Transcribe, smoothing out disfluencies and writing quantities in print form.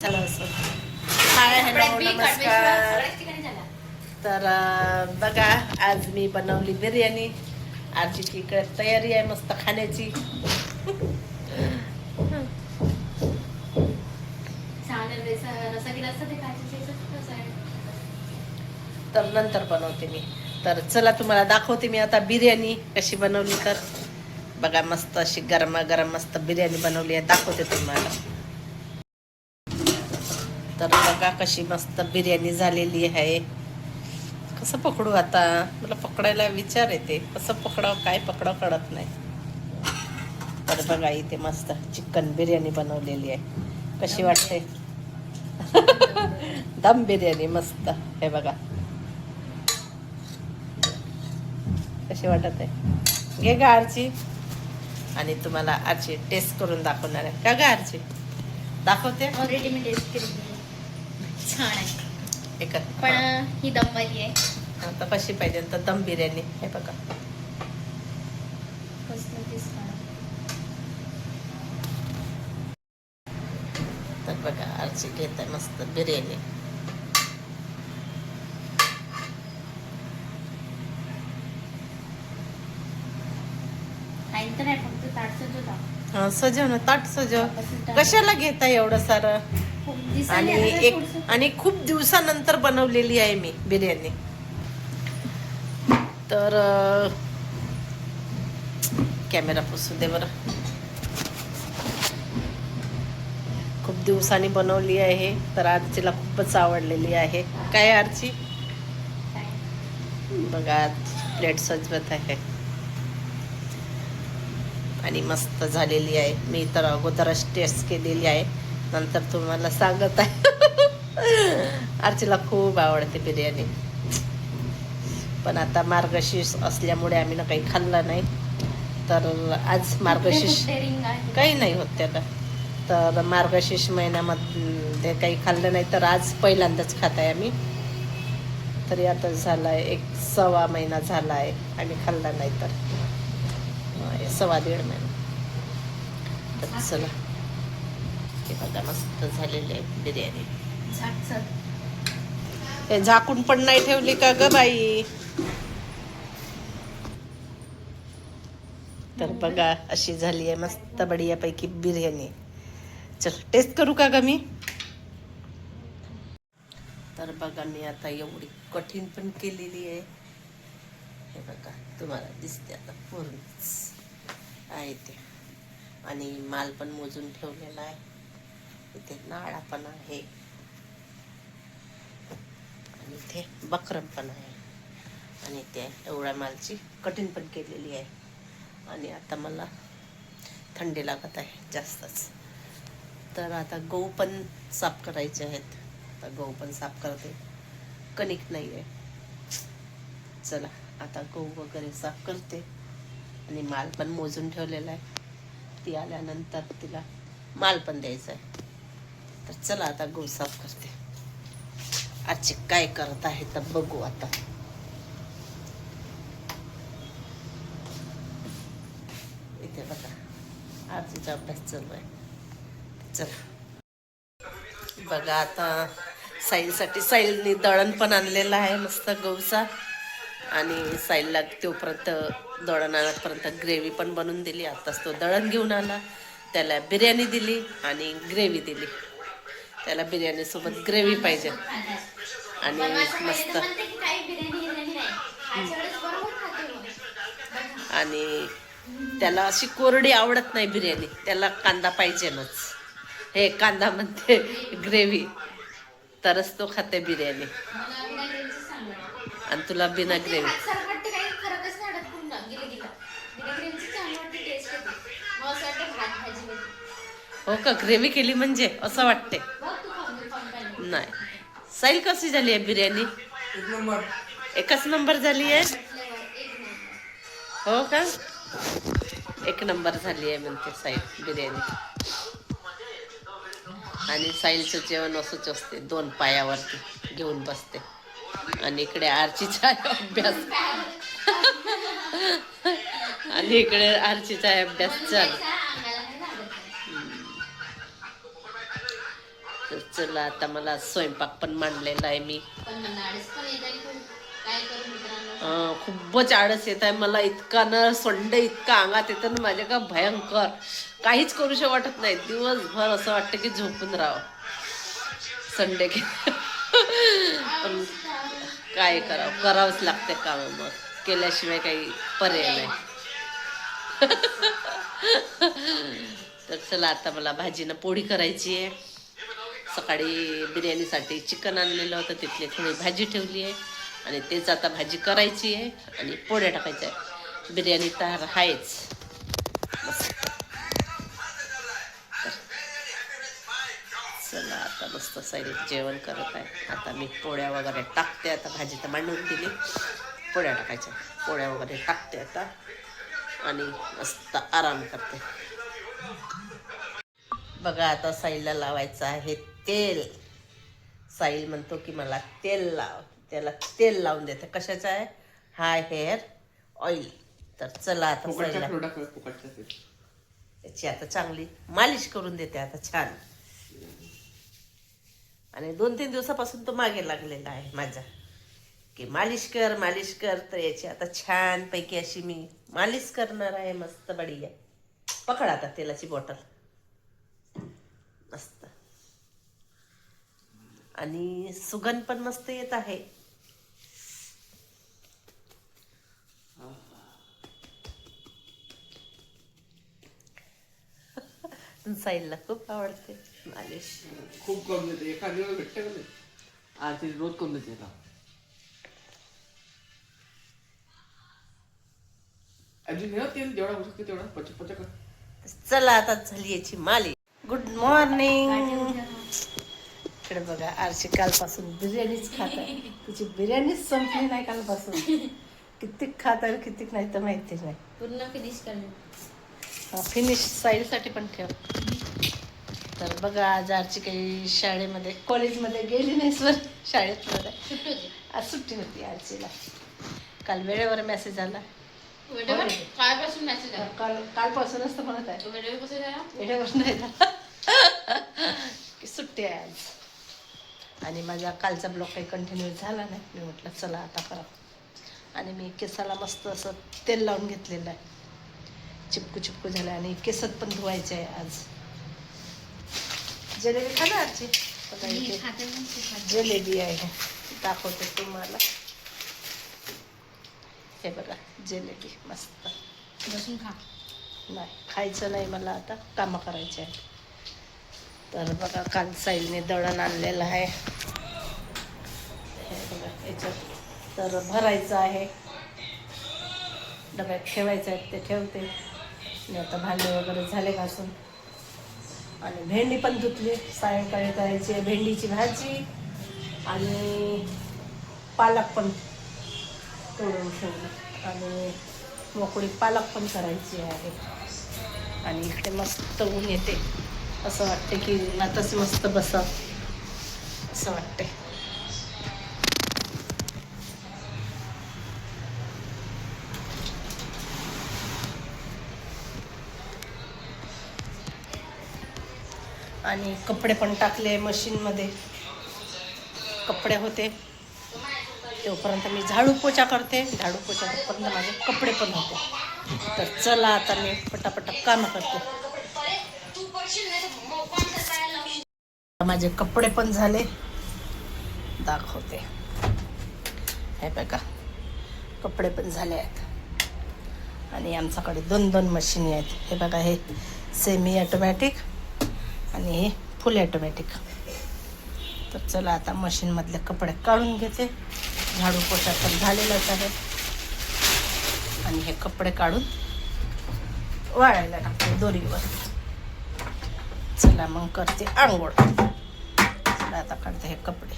Hi hello नमस्कार. तर बघा आज मी बनवली बिर्याणी. आजची इकडे तयारी आहे मस्त खाण्याची. तर नंतर बनवते मी. तर चला तुम्हाला दाखवते मी आता बिर्याणी कशी बनवली. तर बघा मस्त अशी गरमागरम मस्त बिर्याणी बनवली आहे, दाखवते तुम्हाला. तर बघा कशी मस्त बिर्याणी झालेली आहे. कसं पकडू आता, मला पकडायला विचार येते, कसं पकडावं काय पकडावं कळत नाही. तर बघा इथे मस्त चिकन बिर्याणी बनवलेली आहे. कशी वाटते? दम बिर्याणी मस्त. हे बघा कशी वाटत आहे. घे गा आरची. आणि तुम्हाला आरची टेस्ट करून दाखवणार आहे का गा आरची? दाखवते. ऑलरेडी मी टेस्ट केली, छान आहे. पण ही दमवाली आहे. आता कशी पाहिजे तर दम बिर्याणी. हे बघा तर बघा आरची घेत आहे मस्त बिर्याणी. सजव ना, ताट सजव. कशाला घेता एवढं सारं? आणि खूप दिवसानंतर बनवलेली आहे मी बिर्याणी. तर कॅमेरा पुसू दे बरं. खूप दिवसांनी बनवली आहे, तर आरचीला खूपच आवडलेली आहे. काय आरची? बघा प्लेट सजवत आहे आणि मस्त झालेली आहे. मी तर अगोदरच टेस्ट केलेली आहे, नंतर तुम्हाला सांगत आहे. आरचीला खूप आवडते बिर्याणी. पण आता मार्गशीर्ष असल्यामुळे आम्ही ना काही खाल्लं नाही. तर आज मार्गशीर्ष काही नाही होत त्याला. तर मार्गशीर्ष महिन्यामध्ये काही खाल्लं नाही, तर आज पहिल्यांदाच खात आहे आम्ही. तरी आता झाला आहे 1.25 महिना झाला आहे आम्ही खाल्ला नाही. तर 1.25 महिना. तर चला हे बघा मस्त झालेली आहे बिर्याणी. हे झाकून पण नाही ठेवली का ग बाई? तर बघा अशी झाली आहे मस्त बढिया पैकी बिर्याणी. चल टेस्ट करू का ग मी? तर बघा मी आता एवढी कठीण पण केलेली आहे. हे बघा तुम्हाला दिसते आता पूर्ण आहे ते. आणि माल पण मोजून ठेवलेला आहे. इथे नाळा पण आहे आणि इथे बकरम पण आहे. आणि ते एवढ्या मालची कठीण पण केलेली आहे. आणि आता मला थंडी लागत आहे जास्तच. तर आता गहू पण साफ करायचे आहेत. आता गहू पण साफ करते. कणिक नाही आहे. चला आता गहू वगैरे साफ करते. आणि माल पण मोजून ठेवलेला आहे. ती आल्यानंतर तिला माल पण द्यायचा आहे. तर चला आता गहू साफ करते. आजचे काय करत आहे तर बघू आता. इथे बघा आरतीचा अभ्यास चालू आहे. चला बघा आता साईलसाठी साईलनी दळण पण आणलेलं आहे मस्त गहूचा. आणि साईलला तोपर्यंत दळण आणपर्यंत ग्रेव्ही पण बनवून दिली. आताच तो दळण घेऊन आला. त्याला बिर्याणी दिली आणि ग्रेव्ही दिली. त्याला बिर्याणी सोबत ग्रेव्ही पाहिजे. आणि मस्त आणि त्याला अशी कोरडी आवडत नाही बिर्याणी. त्याला कांदा पाहिजेनच. हे कांदा म्हणते ग्रेव्ही, तरच तो खाते बिर्याणी. आणि तुला बिना ग्रेव्ही. हो का? ग्रेव्ही केली म्हणजे असं वाटते. नाही साईल कशी झाली आहे बिर्याणी? एकच नंबर झाली आहे. हो का? 1 नंबर झाली आहे म्हणते साईल बिर्याणी. आणि साईलचं जेवण असंच असते, 2 पायावरती घेऊन बसते. आणि इकडे आरचीचा अभ्यास. आणि इकडे आरचीचा अभ्यास चालू. तर चला आता मला स्वयंपाक पण मांडलेला आहे मी. पण मला आळस पण येत आहे खूप. काय करू मित्रांनो? खूपच आळस येत आहे मला. इतका न संडे इतका अंगात येतं ना माझ्या का भयंकर. काहीच करूशा वाटत नाही. दिवसभर असं वाटतं की झोपून राहावं संडे की. पण काय करावंच लागते काम. मग केल्याशिवाय काही पर्याय नाही. तर चला आता मला भाजीनं पोळी करायची आहे. सकाळी बिर्याणीसाठी चिकन आणलेलं होतं, तिथली थोडी भाजी ठेवली आहे आणि तेच आता भाजी करायची आहे आणि पोळ्या टाकायच्या आहे. बिर्याणी तर आहेच. चला आता मस्त साईड जेवण करत आहे. आता मी पोळ्या वगैरे टाकते. आता भाजी तर मांडून दिली, पोळ्या टाकायच्या. पोळ्या वगैरे टाकते आता आणि मस्त आराम करते. बघा आता साईलला लावायचं आहे तेल. साईल म्हणतो की मला तेल लाव. त्याला तेल लावून देते. कशाचं आहे? हाय हेअर ऑइल. तर चला आता साईलला त्याची आता चांगली मालिश करून देते आता छान. आणि 2-3 दिवसापासून तो मागे लागलेला आहे माझा की मालिश कर. तर याची आता छान पैकी अशी मी मालिश करणार आहे. मस्त बढिया. पकड आता तेलाची बॉटल. मस्त. आणि सुगंध पण मस्त येत आहे. साईलला खूप आवडते मालिश. खूप करून देते. एका दिवस भेटते का नाही? आज रोज करून देते का? अजून हे तेल जेवढा होऊ शकते तेवढा पचक कर. चला आता झाली याची मालिश. Good morning. इकडे बघा आरशी कालपासून बिर्याणीच खात आहे. तिची बिर्याणीच संपली नाही कालपासून. कितीक खात आहे कितीक नाही तर माहिती नाही. पूर्ण फिनिश करणे. फिनिश साईडसाठी पण ठेव. तर बघा आज आरची काही शाळेमध्ये कॉलेजमध्ये गेली नाही सर. शाळेत सुट्टी होती. आज सुट्टी होती आरचीला. काल वेळेवर मेसेज आला. कालपासून मेसेज आला. कालपासूनच तर म्हणत आहे. वेळेवर कसं झाला? वेळेवर नाही झाला की सुट्टी आहे आज. आणि माझा कालचा ब्लॉग काही कंटिन्यू झाला नाही. मी म्हटलं चला आता करा. आणि मी केसाला मस्त असं तेल लावून घेतलेलं आहे. चिपकू झालं आणि केसात पण धुवायचे आहे आज. जलेबी खा ना आजची. जलेबी आहे दाखवते तुम्हाला. हे बघा जलेबी मस्त. बसून खा. नाही खायचं नाही मला, आता कामं करायचे आहे. तर बघा काल साईलने दळण आणलेलं आहे. हे बघा याच्यात तर भरायचं आहे. डब्यात ठेवायचं आहे ते ठेवते. आणि आता भांडे वगैरे झाले घासून. आणि भेंडी पण धुतली. सायंकाळी करायची आहे भेंडीची भाजी. आणि पालक पण तोडून ठेवली. आणि मोकळी पालक पण करायची आहे. आणि इकडे मस्त ऊन येते. असं वाटते की आताच मस्त बसा असं वाटते. आणि कपडे पण टाकले मशीनमध्ये. कपडे होते तोपर्यंत मी झाडू पोछा करते. झाडू पोछा करपर्यंत माझे कपडे पण होते. तर चला आता मी पटापट काम करते. माझे कपडे पण झाले दाखवते. हे बघा कपडे पण झाले आहेत. आणि आमच्याकडे 2 मशीन आहेत. हे बघा हे सेमी ऑटोमॅटिक आणि हे फुल ऑटोमॅटिक. तर चला आता मशीनमधले कपडे काढून घेते. झाडू पोछा पण झालेलाच आहे. आणि हे कपडे काढून वाळायला टाकते दोरीवर. चला मग करते आंघोळ. चला आता काढते हे कपडे.